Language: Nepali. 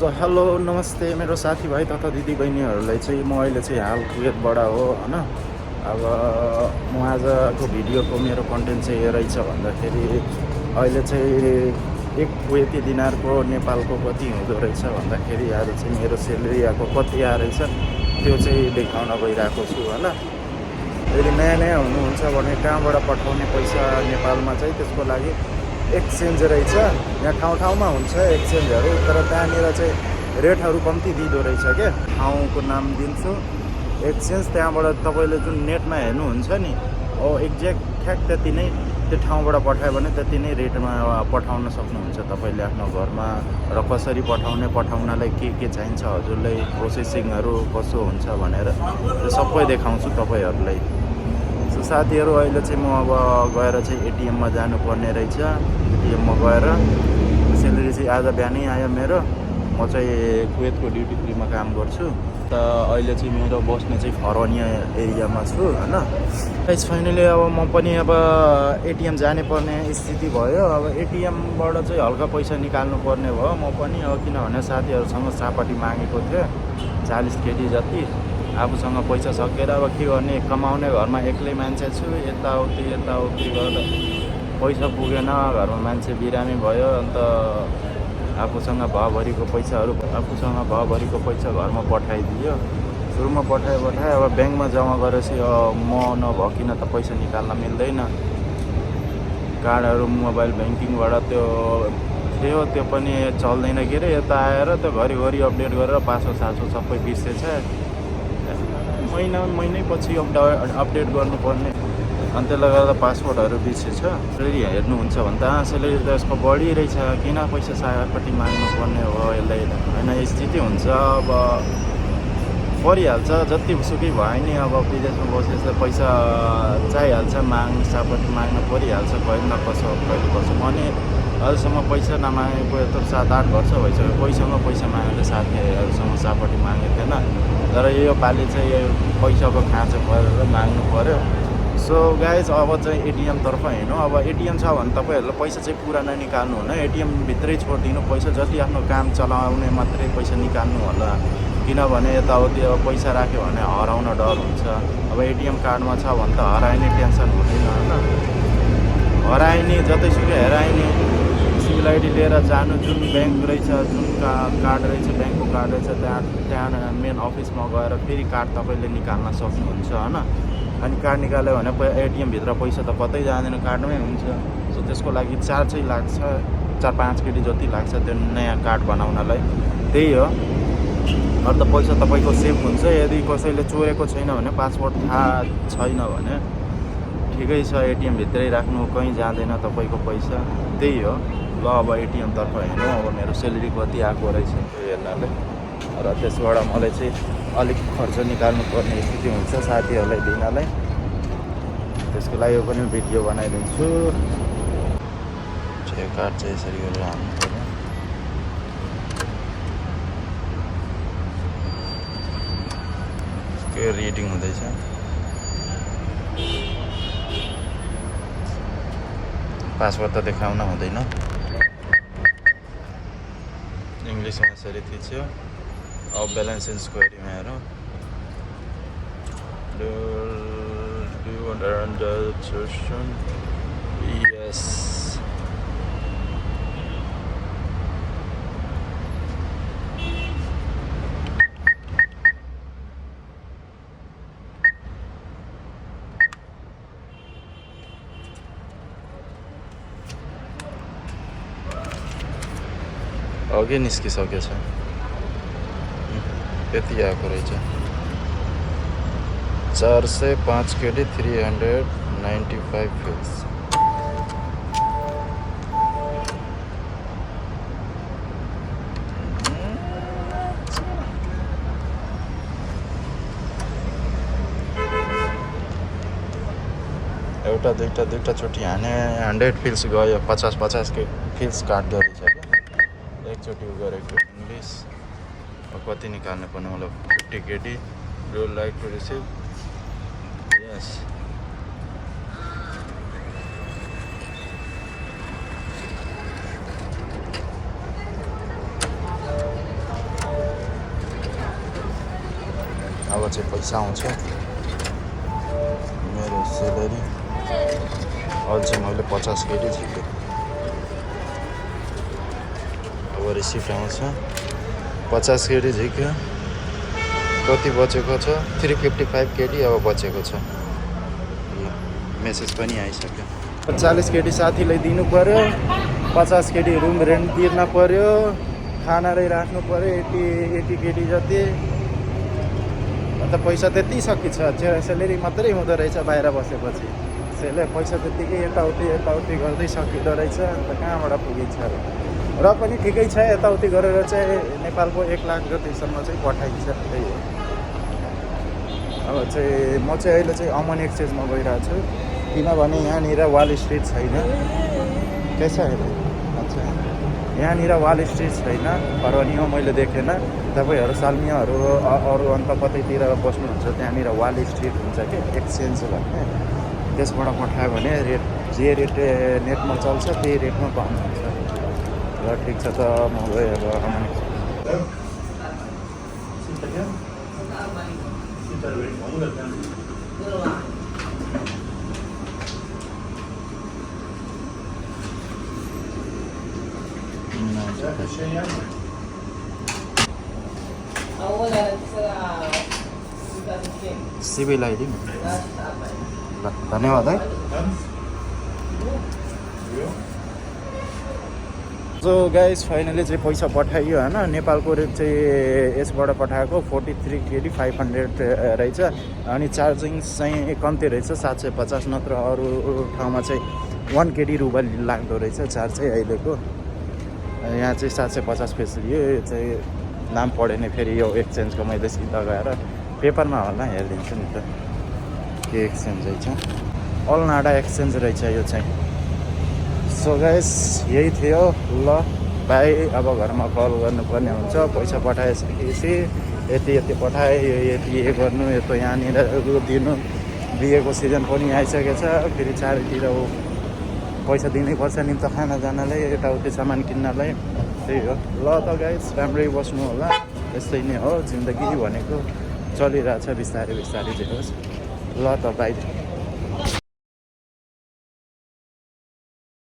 सो हेलो नमस्ते मेरो साथीभाइ तथा दिदीबहिनीहरूलाई चाहिँ म अहिले चाहिँ हाल कुवेतबाट हो होइन। अब म आजको भिडियोको मेरो कन्टेन्ट चाहिँ यो रहेछ भन्दाखेरि अहिले चाहिँ एक कुवेती दिनारको नेपालको कति हुँदो रहेछ भन्दाखेरि आज चाहिँ मेरो सेलेरी आएको कति आएछ त्यो चाहिँ देखाउन गइरहेको छु होइन। यदि नयाँ नयाँ हुनुहुन्छ भने कहाँबाट पठाउने पैसा नेपालमा चाहिँ त्यसको लागि एक्सचेन्ज रहेछ। यहाँ ठाउँ ठाउँमा हुन्छ एक्सचेन्जहरू, तर त्यहाँनिर चाहिँ रेटहरू कम्ती दिँदो रहेछ क्या। ठाउँको नाम दिन्छु एक्सचेन्ज, त्यहाँबाट तपाईँले जुन नेटमा हेर्नुहुन्छ नि एक्ज्याक्ट ठ्याक त्यति नै त्यो ठाउँबाट पठायो भने त्यति नै रेटमा पठाउन सक्नुहुन्छ तपाईँले आफ्नो घरमा। र कसरी पठाउनलाई के चाहिन्छ हजुरलाई, प्रोसेसिङहरू कसो हुन्छ भनेर त्यो सबै देखाउँछु तपाईँहरूलाई। सो साथीहरू अहिले चाहिँ म अब गएर चाहिँ एटिएममा जानुपर्ने रहेछ। एटिएममा गएर सेलेरी चाहिँ आज बिहानै आयो मेरो। म चाहिँ कुवेतको ड्युटी फ्रीमा काम गर्छु त अहिले चाहिँ मेरो बस्ने चाहिँ फरवनिया एरियामा छु होइन। गाइस फाइनली अब म पनि अब एटिएम जाने पर्ने स्थिति भयो। अब एटिएमबाट चाहिँ हल्का पैसा निकाल्नु पर्ने भयो म पनि। अब किनभने साथीहरूसँग चापटी मागेको थियो 40 केटी जति। आफूसँग पैसा सकेर अब के गर्ने, कमाउने घरमा एक्लै मान्छे छु, यताउति गरेर पैसा पुगेन, घरमा मान्छे बिरामी भयो। अन्त आफूसँग भएभरिको पैसा घरमा पठाइदियो। सुरुमा पठाए अब ब्याङ्कमा जम्मा गरेपछि म नभकिन त पैसा निकाल्न मिल्दैन। कार्डहरू मोबाइल ब्याङ्किङबाट त्यो थियो त्यो पनि चल्दैन के अरे। यता आएर त्यो घरिघरि अपडेट गरेर पासवर्ड सबै बिर्सेछ। महिनै पछि अपडेट गर्नुपर्ने, अनि त्यसले गर्दा पासवर्डहरू बिर्सेछ। सेलेरी हेर्नुहुन्छ भने त सेलेरी त यसको बढी रहेछ, किन पैसा सापट्टि माग्नुपर्ने हो यसलाई होइन। स्थिति हुन्छ अब परिहाल्छ, जति सुकै भयो नि अब विदेशमा बसेर पैसा चाहिहाल्छ, सापट्टि माग्न परिहाल्छ। कहिले कसो अनि अहिलेसम्म पैसा नमागेको यत्रो 7-8 वर्ष भइसक्यो। कोहीसँग पैसा मागेको साथीहरूसँग सापट्टि मागेको थिएन, तर यो पालि चाहिँ यो पैसाको खाँचो परेर माग्नु पऱ्यो। सो गाइज अब चाहिँ एटिएमतर्फ हिँड्नु। अब एटिएम छ भने तपाईँहरूले पैसा चाहिँ पुरा ननिकाल्नु हुन, एटिएमभित्रै छोडिदिनु। पैसा जति आफ्नो काम चलाउने मात्रै पैसा निकाल्नु होला, किनभने यताउति अब पैसा राख्यो भने हराउन डर हुन्छ। अब एटिएम कार्डमा छ भने त हराइने टेन्सन हुँदैन होइन। हराइने जतैसुकै हराइने सिभिल आइडी लिएर जानु, जुन ब्याङ्क रहेछ, जुन कार्ड रहेछ, ब्याङ्कको कार्ड रहेछ, त्यहाँ मेन अफिसमा गएर फेरि कार्ड तपाईँले निकाल्न सक्नुहुन्छ होइन। अनि कार्ड निकाल्यो भने एटिएमभित्र पैसा त कतै जाँदैन, कार्डमै हुन्छ। सो त्यसको लागि चार्ज चाहिँ लाग्छ, 4-5 केटी जति लाग्छ त्यो नयाँ कार्ड बनाउनलाई। त्यही हो, अरू त पैसा तपाईँको सेभ हुन्छ। यदि कसैले चोरेको छैन भने, पासवर्ड थाहा छैन भने ठिकै छ, एटिएमभित्रै राख्नु, कहीँ जाँदैन तपाईँको पैसा। त्यही हो। ल अब एटिएमतर्फ हेर्नु। अब मेरो सेलेरी कति आएको रहेछ त्यो हेर्नलाई, र त्यसबाट मलाई चाहिँ अलिक खर्च निकाल्नु पर्ने स्थिति हुन्छ साथीहरूलाई दिनलाई। त्यसको लागि यो पनि भिडियो बनाइदिन्छु। कार्ड चाहिँ यसरी गरेर हाल्नु पर्यो। के रिडिङ हुँदैछ, पासवर्ड त देखाउन हुँदैन। इङ्ग्लिसमा यसरी थिच्यो। अब ब्यालेन्स इन्क्वायरीमा हेरौँ। यस, अघि निस्किसकेछ, यति आएको रहेछ। 405 केटी 395 फिक्स। एउटा दुईवटा चोटि हाने 100 फिल्स गयो। 50 के फिल्स काट्दो रहेछ क्या एकचोटि गरेको। इङ्ग्लिस अब कति निकाल्नु पर्ने मलाई, 50 केटी। Would you like to receive? Yes. चाहिँ पैसा आउँछ मेरो सेलेरी। अहिले चाहिँ मैले 50 केटी झिकेँ। अब रिसिप्ट आउँछ 50 केटी झिक्यो। कति बचेको छ 355 केटी अब बचेको छ। मेसेज पनि आइसक्यो। 40 केटी साथीलाई दिनु पर्यो, 50 केटी रुम रेन्ट तिर्न पर्यो, खाना राख्नु पर्यो 80 केटी जति। अन्त पैसा त्यति सकिन्छ। सेलेरी मात्रै हुँदो रहेछ बाहिर बसेपछि। पैसा त्यत्तिकै यताउति गर्दै सकिँदो रहेछ। अन्त कहाँबाट पुगिन्छ र पनि ठिकै छ। यताउति गरेर चाहिँ नेपालको 1 लाख जतिसम्म चाहिँ पठाइन्छ। त्यही हो। अब चाहिँ म चाहिँ अहिले चाहिँ अमन एक्सचेन्जमा गइरहेको छु, किनभने यहाँनिर वाल स्ट्रिट छैन। के छ अहिले? अच्छा, यहाँनिर वाल स्ट्रिट छैन। परनीमा मैले देखेन। तपाईँहरू सालमियाहरू अरू अन्त कतैतिर बस्नुहुन्छ त्यहाँनिर वाल स्ट्रिट हुन्छ कि एक्सचेन्ज भन्ने। त्यसबाट पठायो भने रेट जे रेट नेटमा चल्छ त्यही रेटमा पाउनुहुन्छ। ल ठिक छ त म गएँ अब अमन। सिबिल आइडी ल धन्यवाद है। सो गाइस फाइनली चाहिँ पैसा पठाइयो होइन। नेपालको रेट चाहिँ यसबाट पठाएको 43 केडी 500 रहेछ। अनि चार्जिङ चाहिँ कम्ती रहेछ 750, नत्र अरू ठाउँमा चाहिँ 1 केडी रुबल लाग्दो रहेछ चार्ज चाहिँ अहिलेको। यहाँ चाहिँ 750 पेस लियो। यो चाहिँ नाम पढेन फेरि यो एक्सचेन्जको। मैले सिधा गएर पेपरमा होला हेरिदिन्छु नि त के एक्सचेन्ज रहेछ। अलनाडा एक्सचेन्ज रहेछ यो चाहिँ। सो गाइस यही थियो। ल बाई। अब घरमा कल गर्नुपर्ने हुन्छ। पैसा पठाइसकेपछि यति पठाएँ, यति गर्नु, यस्तो यहाँनिर दिनु। बिहेको सिजन पनि आइसकेको छ। फेरि चारैतिर पैसा दिनैपर्छ नि त खानाजानालाई, यताउति सामान किन्नलाई। त्यही हो। ल त गाइस राम्रै बस्नु होला। यस्तै नै हो जिन्दगी भनेको। चलिरहेछ बिस्तारै जे होस्। ल त बाई।